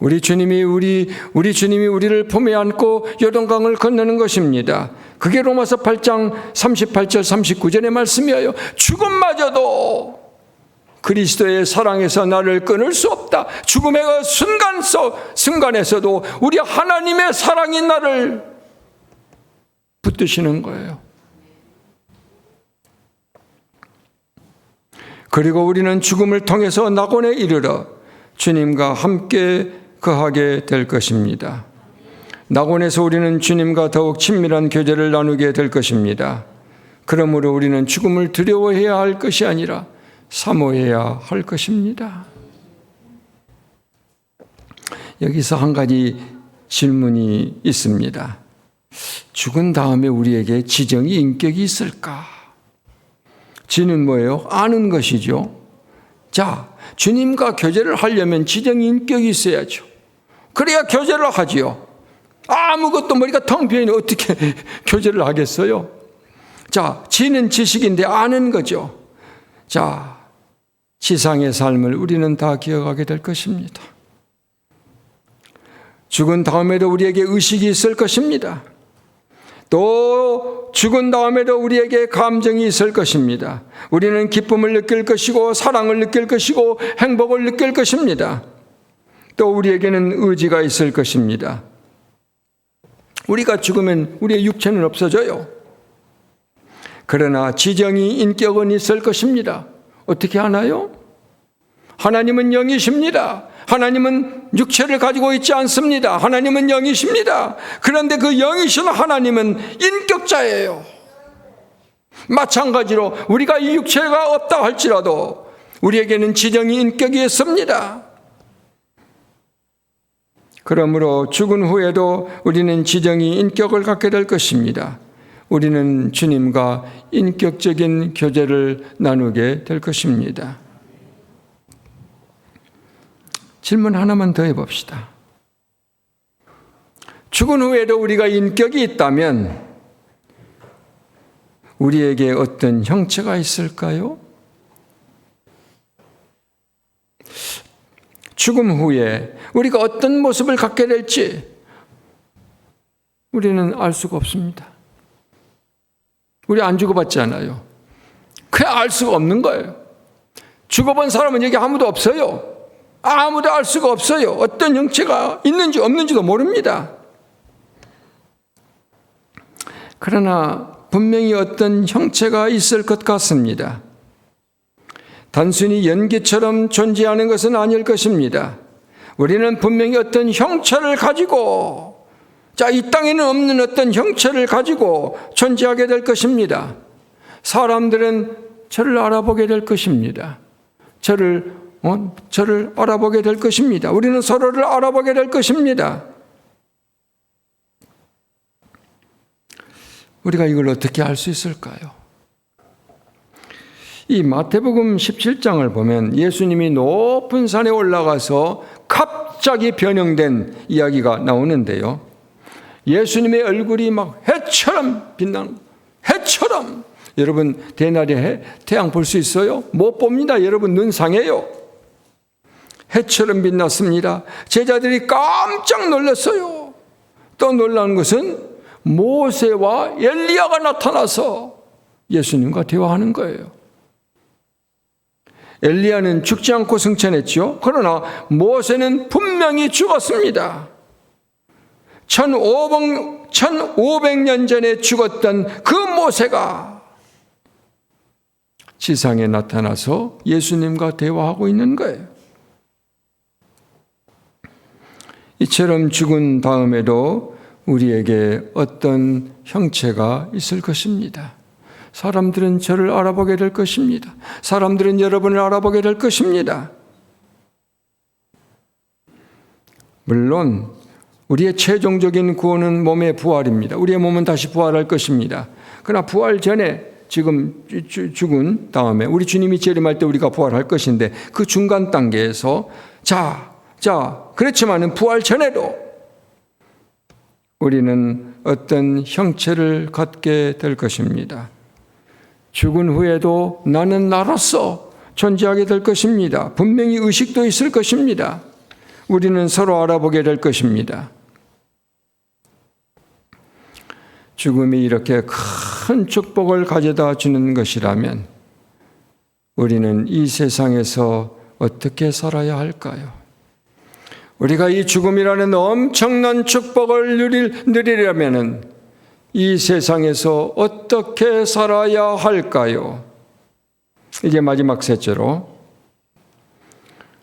Speaker 3: 우리 주님이 우리를 품에 안고 요단강을 건너는 것입니다. 그게 로마서 8장 38절 39절의 말씀이에요. 죽음마저도 그리스도의 사랑에서 나를 끊을 수 없다. 죽음의 그 순간에서도 우리 하나님의 사랑이 나를 붙드시는 거예요. 그리고 우리는 죽음을 통해서 낙원에 이르러 주님과 함께 거하게 될 것입니다. 낙원에서 우리는 주님과 더욱 친밀한 교제를 나누게 될 것입니다. 그러므로 우리는 죽음을 두려워해야 할 것이 아니라 사모해야 할 것입니다. 여기서 한 가지 질문이 있습니다. 죽은 다음에 우리에게 지정이 인격이 있을까? 지는 뭐예요? 아는 것이죠. 자, 주님과 교제를 하려면 지정이 인격이 있어야죠. 그래야 교제를 하지요. 아무것도 머리가 텅 비어있는 어떻게 교제를 하겠어요? 자, 지는 지식인데 아는 거죠. 자, 지상의 삶을 우리는 다 기억하게 될 것입니다. 죽은 다음에도 우리에게 의식이 있을 것입니다. 또 죽은 다음에도 우리에게 감정이 있을 것입니다. 우리는 기쁨을 느낄 것이고 사랑을 느낄 것이고 행복을 느낄 것입니다. 또 우리에게는 의지가 있을 것입니다. 우리가 죽으면 우리의 육체는 없어져요. 그러나 지정이 인격은 있을 것입니다. 어떻게 하나요? 하나님은 영이십니다. 하나님은 육체를 가지고 있지 않습니다. 하나님은 영이십니다. 그런데 그 영이신 하나님은 인격자예요. 마찬가지로 우리가 이 육체가 없다 할지라도 우리에게는 지정이 인격이 있습니다. 그러므로 죽은 후에도 우리는 지정이 인격을 갖게 될 것입니다. 우리는 주님과 인격적인 교제를 나누게 될 것입니다. 질문 하나만 더 해봅시다. 죽은 후에도 우리가 인격이 있다면 우리에게 어떤 형체가 있을까요? 죽음 후에 우리가 어떤 모습을 갖게 될지 우리는 알 수가 없습니다. 우리 안 죽어봤잖아요. 그냥 알 수가 없는 거예요. 죽어본 사람은 여기 아무도 없어요. 아무도 알 수가 없어요. 어떤 형체가 있는지 없는지도 모릅니다. 그러나 분명히 어떤 형체가 있을 것 같습니다. 단순히 연기처럼 존재하는 것은 아닐 것입니다. 우리는 분명히 어떤 형체를 가지고, 이 땅에는 없는 어떤 형체를 가지고 존재하게 될 것입니다. 사람들은 저를 알아보게 될 것입니다. 저를 알아보게 될 것입니다. 우리는 서로를 알아보게 될 것입니다. 우리가 이걸 어떻게 알 수 있을까요? 이 마태복음 17장을 보면 예수님이 높은 산에 올라가서 갑자기 변형된 이야기가 나오는데요. 예수님의 얼굴이 막 해처럼 빛나는, 해처럼. 여러분 대낮에 태양 볼 수 있어요? 못 봅니다. 여러분 눈 상해요. 해처럼 빛났습니다. 제자들이 깜짝 놀랐어요. 또 놀라는 것은 모세와 엘리야가 나타나서 예수님과 대화하는 거예요. 엘리야는 죽지 않고 승천했죠. 그러나 모세는 분명히 죽었습니다. 1500년 전에 죽었던 그 모세가 지상에 나타나서 예수님과 대화하고 있는 거예요. 이처럼 죽은 다음에도 우리에게 어떤 형체가 있을 것입니다. 사람들은 저를 알아보게 될 것입니다. 사람들은 여러분을 알아보게 될 것입니다. 물론 우리의 최종적인 구원은 몸의 부활입니다. 우리의 몸은 다시 부활할 것입니다. 그러나 부활 전에 지금 죽은 다음에 우리 주님이 재림할 때 우리가 부활할 것인데 그 중간 단계에서 그렇지만은 부활 전에도 우리는 어떤 형체를 갖게 될 것입니다. 죽은 후에도 나는 나로서 존재하게 될 것입니다. 분명히 의식도 있을 것입니다. 우리는 서로 알아보게 될 것입니다. 죽음이 이렇게 큰 축복을 가져다 주는 것이라면 우리는 이 세상에서 어떻게 살아야 할까요? 우리가 이 죽음이라는 엄청난 축복을 누리려면 이 세상에서 어떻게 살아야 할까요? 이제 마지막 셋째로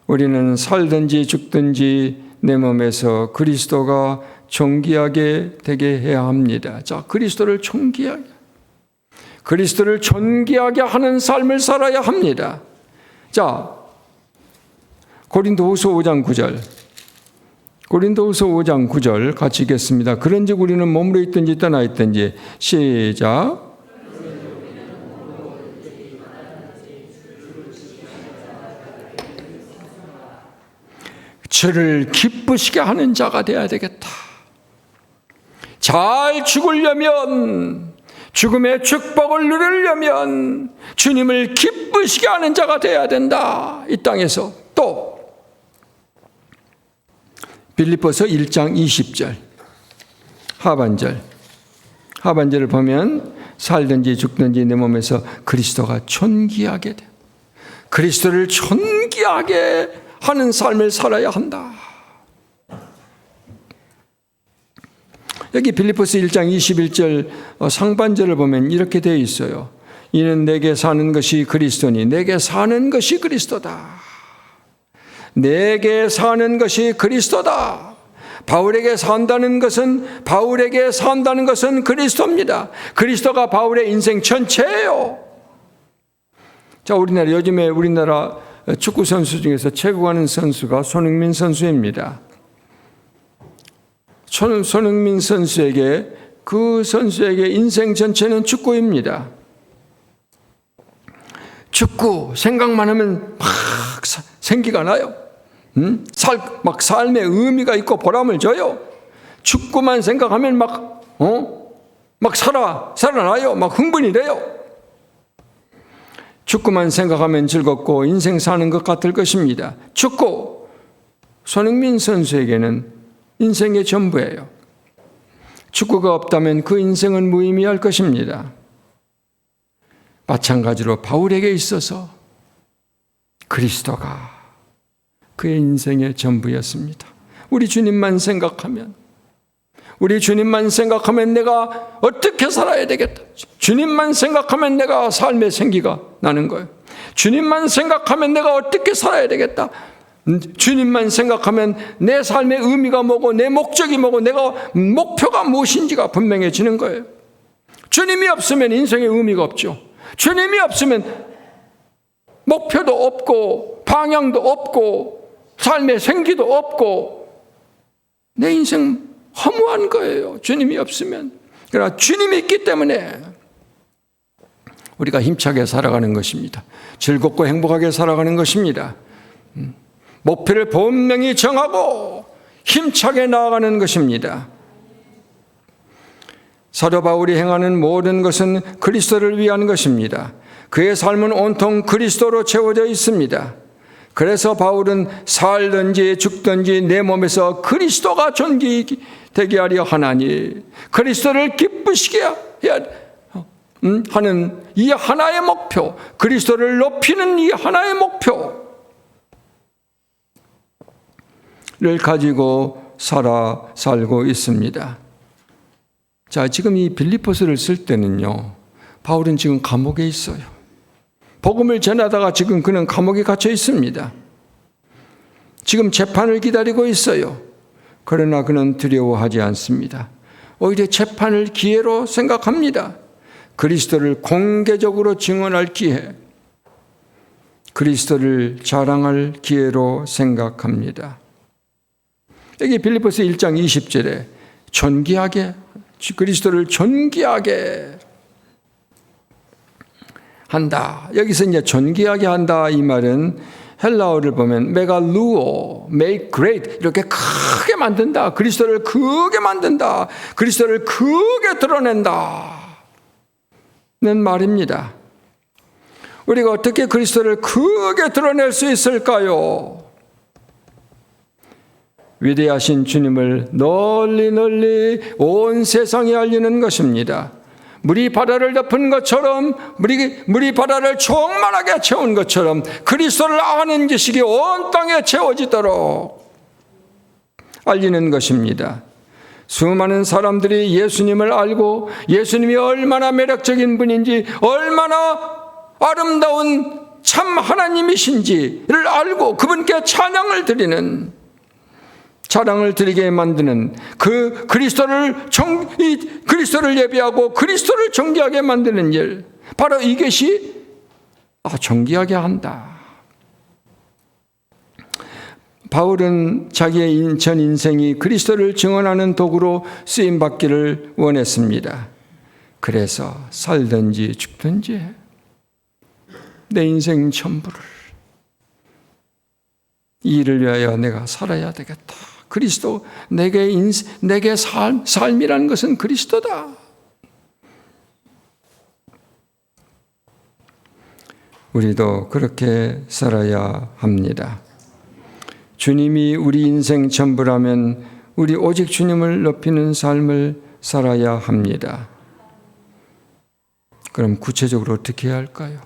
Speaker 3: 우리는 살든지 죽든지 내 몸에서 그리스도가 존귀하게 되게 해야 합니다. 그리스도를 존귀하게 하는 삶을 살아야 합니다. 고린도후서 5장 9절 같이 읽겠습니다. 그런즉 우리는 몸으로 있든지 떠나 있든지 시작. 저를 기쁘시게 하는 자가 되어야 되겠다. 잘 죽으려면, 죽음의 축복을 누리려면 주님을 기쁘시게 하는 자가 되어야 된다. 이 땅에서. 또 빌립보서 1장 20절 하반절을 보면 살든지 죽든지 내 몸에서 그리스도가 존귀하게 돼. 그리스도를 존귀하게 하는 삶을 살아야 한다. 여기 빌립보서 1장 21절 상반절을 보면 이렇게 되어 있어요. 이는 내게 사는 것이 그리스도니 내게 사는 것이 그리스도다. 내게 사는 것이 그리스도다. 바울에게 산다는 것은 그리스도입니다. 그리스도가 바울의 인생 전체예요. 요즘에 우리나라 축구 선수 중에서 최고 하는 선수가 손흥민 선수입니다. 손흥민 선수에게 그 선수에게 인생 전체는 축구입니다. 축구 생각만 하면 막 생기가 나요. 삶의 의미가 있고 보람을 줘요. 축구만 생각하면 막 살아나요. 막 흥분이 돼요. 축구만 생각하면 즐겁고 인생 사는 것 같을 것입니다. 축구, 손흥민 선수에게는 인생의 전부예요. 축구가 없다면 그 인생은 무의미할 것입니다. 마찬가지로 바울에게 있어서 그리스도가 그의 인생의 전부였습니다. 우리 주님만 생각하면 내가 어떻게 살아야 되겠다. 주님만 생각하면 내가 삶의 생기가 나는 거예요. 주님만 생각하면 내가 어떻게 살아야 되겠다. 주님만 생각하면 내 삶의 의미가 뭐고 내 목적이 뭐고 내가 목표가 무엇인지가 분명해지는 거예요. 주님이 없으면 인생의 의미가 없죠. 주님이 없으면 목표도 없고 방향도 없고 삶의 생기도 없고 내 인생 허무한 거예요. 주님이 없으면. 그러나 주님이 있기 때문에 우리가 힘차게 살아가는 것입니다. 즐겁고 행복하게 살아가는 것입니다. 목표를 분명히 정하고 힘차게 나아가는 것입니다. 사도 바울이 행하는 모든 것은 그리스도를 위한 것입니다. 그의 삶은 온통 그리스도로 채워져 있습니다. 그래서 바울은 살든지 죽든지 내 몸에서 그리스도가 존귀되게 하려 하나니 그리스도를 기쁘시게 해야 하는 이 하나의 목표, 그리스도를 높이는 이 하나의 목표를 가지고 살고 있습니다. 자, 지금 이 빌립보서를 쓸 때는요, 바울은 지금 감옥에 있어요. 복음을 전하다가 지금 그는 감옥에 갇혀 있습니다. 지금 재판을 기다리고 있어요. 그러나 그는 두려워하지 않습니다. 오히려 재판을 기회로 생각합니다. 그리스도를 공개적으로 증언할 기회, 그리스도를 자랑할 기회로 생각합니다. 여기 빌립보서 1장 20절에 존귀하게, 그리스도를 존귀하게 한다. 여기서 이제 존귀하게 한다 이 말은 헬라어를 보면 메갈루오, make great 이렇게 크게 만든다. 그리스도를 크게 만든다. 그리스도를 크게 드러낸다. 는 말입니다. 우리가 어떻게 그리스도를 크게 드러낼 수 있을까요? 위대하신 주님을 널리 온 세상에 알리는 것입니다. 물이 바다를 덮은 것처럼 물이 바다를 충만하게 채운 것처럼 그리스도를 아는 지식이 온 땅에 채워지도록 알리는 것입니다. 수많은 사람들이 예수님을 알고 예수님이 얼마나 매력적인 분인지 얼마나 아름다운 참 하나님이신지를 알고 그분께 찬양을 드리게 만드는 그 그리스도를 예배하고 그리스도를 존귀하게 만드는 일, 바로 이것이 존귀하게 한다. 바울은 자기의 전 인생이 그리스도를 증언하는 도구로 쓰임받기를 원했습니다. 그래서 살든지 죽든지 내 인생 전부를 이 일을 위하여 내가 살아야 되겠다. 그리스도, 내게 삶이라는 것은 그리스도다. 우리도 그렇게 살아야 합니다. 주님이 우리 인생 전부라면 우리 오직 주님을 높이는 삶을 살아야 합니다. 그럼 구체적으로 어떻게 해야 할까요?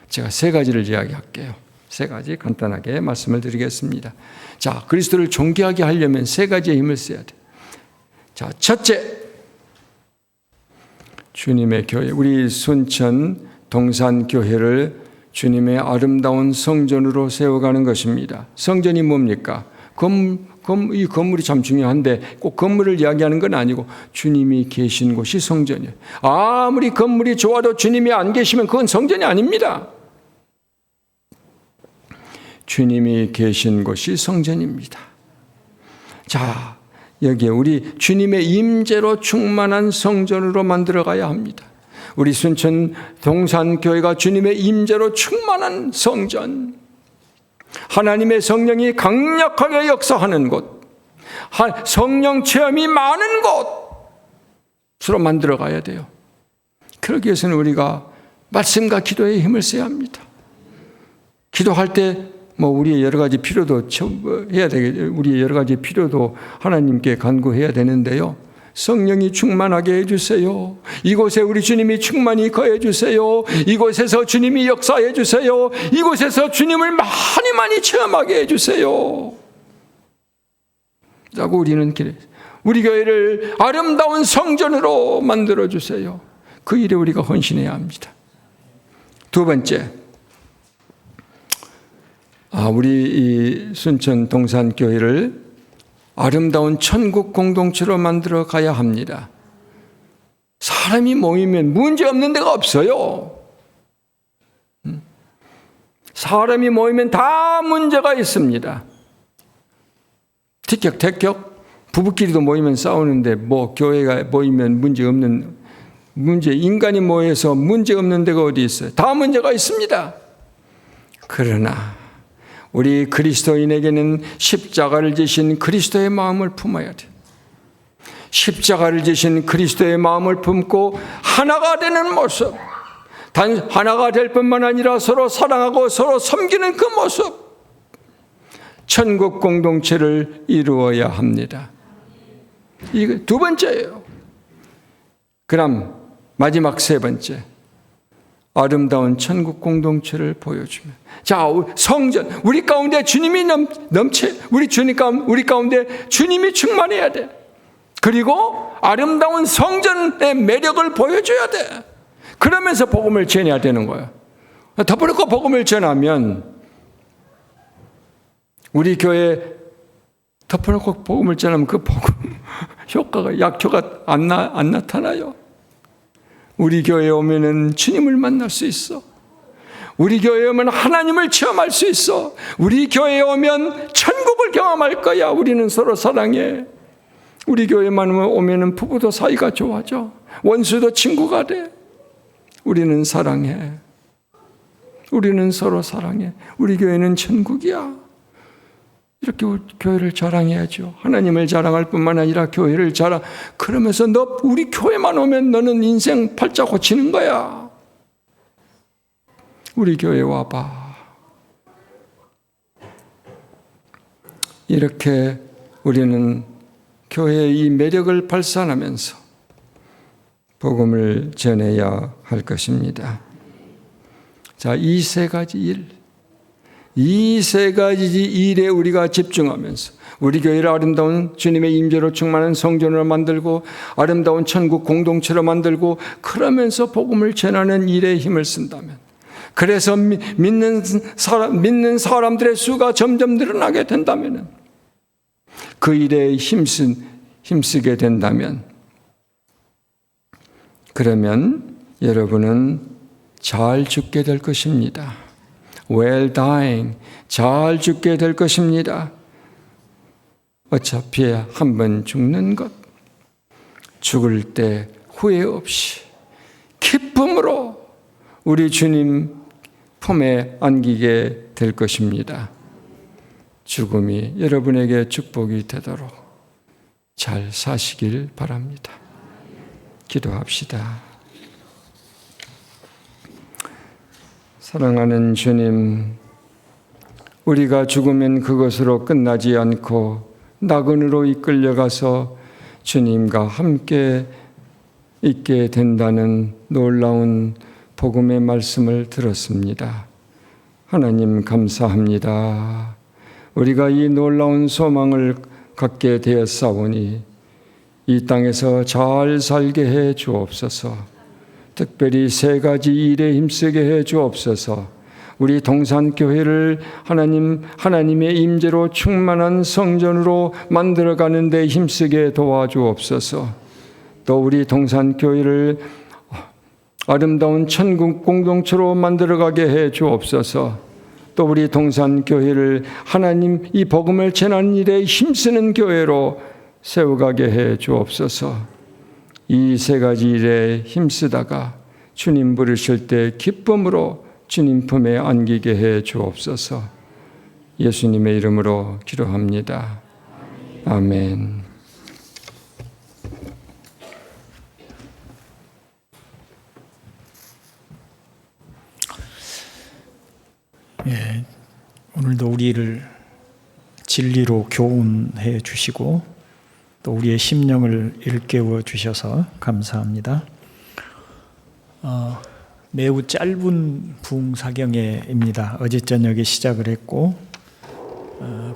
Speaker 3: 제가 3가지를 이야기할게요. 3가지 간단하게 말씀을 드리겠습니다. 자, 그리스도를 존귀하게 하려면 3가지의 힘을 써야 돼요. 자, 첫째, 주님의 교회, 우리 순천 동산교회를 주님의 아름다운 성전으로 세워가는 것입니다. 성전이 뭡니까? 이 건물이 참 중요한데 꼭 건물을 이야기하는 건 아니고 주님이 계신 곳이 성전이에요. 아무리 건물이 좋아도 주님이 안 계시면 그건 성전이 아닙니다. 주님이 계신 곳이 성전입니다. 자, 여기에 우리 주님의 임재로 충만한 성전으로 만들어가야 합니다. 우리 순천 동산교회가 주님의 임재로 충만한 성전, 하나님의 성령이 강력하게 역사하는 곳, 성령 체험이 많은 곳으로 만들어가야 돼요. 그러기 위해서는 우리가 말씀과 기도에 힘을 써야 합니다. 기도할 때 우리의 여러 가지 필요도 해야 되겠죠. 우리의 여러 가지 필요도 하나님께 간구해야 되는데요. 성령이 충만하게 해주세요. 이곳에 우리 주님이 충만히 거해주세요. 이곳에서 주님이 역사해주세요. 이곳에서 주님을 많이 많이 체험하게 해주세요. 라고 우리는 우리 교회를 아름다운 성전으로 만들어주세요. 그 일에 우리가 헌신해야 합니다. 두 번째, 우리 이 순천 동산교회를 아름다운 천국 공동체로 만들어 가야 합니다. 사람이 모이면 문제 없는 데가 없어요. 사람이 모이면 다 문제가 있습니다. 티격태격 부부끼리도 모이면 싸우는데 교회가 모이면 인간이 모여서 문제 없는 데가 어디 있어요? 다 문제가 있습니다. 그러나 우리 그리스도인에게는 십자가를 지신 그리스도의 마음을 품어야 돼요. 십자가를 지신 그리스도의 마음을 품고 하나가 되는 모습, 단 하나가 될 뿐만 아니라 서로 사랑하고 서로 섬기는 그 모습, 천국 공동체를 이루어야 합니다. 이게 두 번째예요. 그럼 마지막 세 번째, 아름다운 천국 공동체를 보여주면, 자, 성전, 우리 가운데 주님이 넘치, 우리 가운데 주님이 충만해야 돼. 그리고 아름다운 성전의 매력을 보여줘야 돼. 그러면서 복음을 전해야 되는 거예요. 덮어놓고 복음을 전하면 우리 교회 덮어놓고 복음을 전하면 그 복음 효과가, 약효가 안 나타나요. 우리 교회에 오면은 주님을 만날 수 있어. 우리 교회에 오면 하나님을 체험할 수 있어. 우리 교회에 오면 천국을 경험할 거야. 우리는 서로 사랑해. 우리 교회만 오면은 부부도 사이가 좋아져. 원수도 친구가 돼. 우리는 사랑해. 우리는 서로 사랑해. 우리 교회는 천국이야. 이렇게 교회를 자랑해야죠. 하나님을 자랑할 뿐만 아니라 교회를 자랑. 그러면서 우리 교회만 오면 너는 인생 팔자 고치는 거야. 우리 교회 와봐. 이렇게 우리는 교회의 이 매력을 발산하면서 복음을 전해야 할 것입니다. 자, 이 세 가지 일. 이 세 가지 일에 우리가 집중하면서 우리 교회를 아름다운 주님의 임재로 충만한 성전으로 만들고 아름다운 천국 공동체로 만들고 그러면서 복음을 전하는 일에 힘을 쓴다면, 그래서 믿는 사람들의 수가 점점 늘어나게 된다면, 그 일에 힘쓰게 된다면, 그러면 여러분은 잘 죽게 될 것입니다. well dying, 잘 죽게 될 것입니다. 어차피 한 번 죽는 것, 죽을 때 후회 없이 기쁨으로 우리 주님 품에 안기게 될 것입니다. 죽음이 여러분에게 축복이 되도록 잘 사시길 바랍니다. 기도합시다. 사랑하는 주님, 우리가 죽으면 그것으로 끝나지 않고 낙원으로 이끌려가서 주님과 함께 있게 된다는 놀라운 복음의 말씀을 들었습니다. 하나님 감사합니다. 우리가 이 놀라운 소망을 갖게 되었사오니 이 땅에서 잘 살게 해 주옵소서. 특별히 세 가지 일에 힘쓰게 해 주옵소서. 우리 동산교회를 하나님의 임재로 충만한 성전으로 만들어가는 데 힘쓰게 도와주옵소서. 또 우리 동산교회를 아름다운 천국 공동체로 만들어가게 해 주옵소서. 또 우리 동산교회를 하나님 이 복음을 전하는 일에 힘쓰는 교회로 세워가게 해 주옵소서. 이 세 가지 일에 힘쓰다가 주님 부르실 때 기쁨으로 주님 품에 안기게 해 주옵소서. 예수님의 이름으로 기도합니다. 아멘.
Speaker 1: 예, 오늘도 우리를 진리로 교훈해 주시고 또 우리의 심령을 일깨워 주셔서 감사합니다. 매우 짧은 부흥사경회입니다. 어제 저녁에 시작을 했고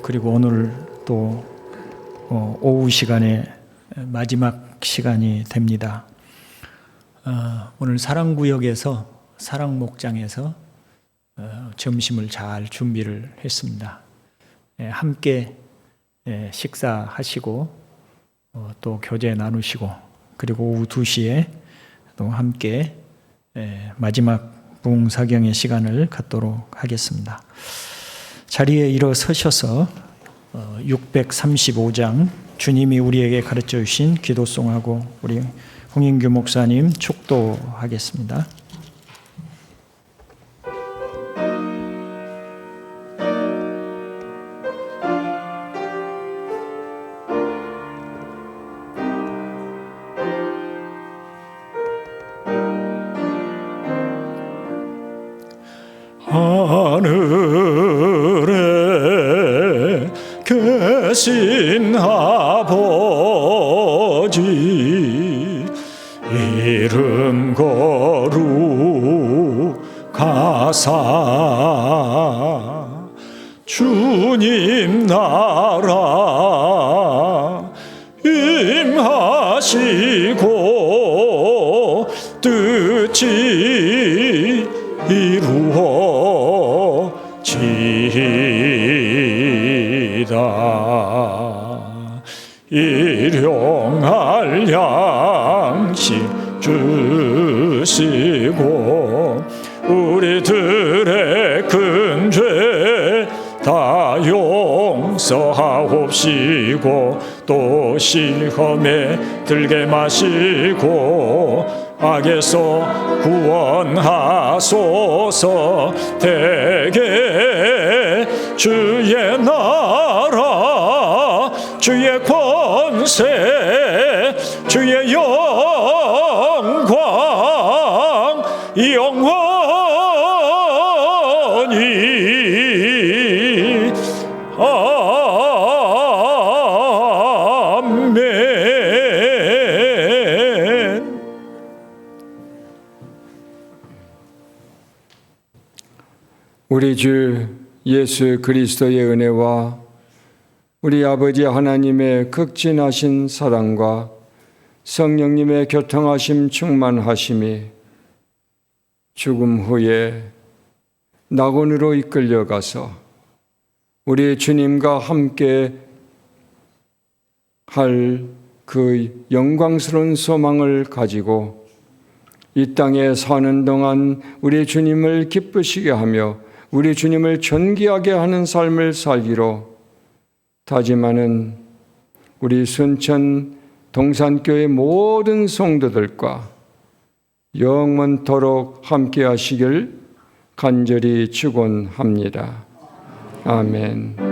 Speaker 1: 그리고 오늘 또 오후 시간에 마지막 시간이 됩니다. 오늘 사랑구역에서 사랑목장에서 점심을 잘 준비를 했습니다. 함께 식사하시고 또 교제 나누시고 그리고 오후 2시에 또 함께 마지막 부흥사경의 시간을 갖도록 하겠습니다. 자리에 일어서셔서 635장 주님이 우리에게 가르쳐 주신 기도송하고 우리 홍인규 목사님 축도하겠습니다. 하늘에 계신 아버지 이름 거룩하사 주님 나라 임하시고 뜻이 이루어지이다. 일용할 양식 주시고 우리들의 큰 죄 다 용서하옵시고 또 시험에 들게 마시고 악에서 구원하소서. 대개 주의 나라 주의 권세 주의 영광 영원히 아멘.
Speaker 3: 우리 주 예수 그리스도의 은혜와 우리 아버지 하나님의 극진하신 사랑과 성령님의 교통하심 충만하심이 죽음 후에 낙원으로 이끌려가서 우리 주님과 함께 할 그 영광스러운 소망을 가지고 이 땅에 사는 동안 우리 주님을 기쁘시게 하며 우리 주님을 존귀하게 하는 삶을 살기로 다짐하는 우리 순천 동산교회 모든 성도들과 영원토록 함께 하시길 간절히 축원합니다. 아멘.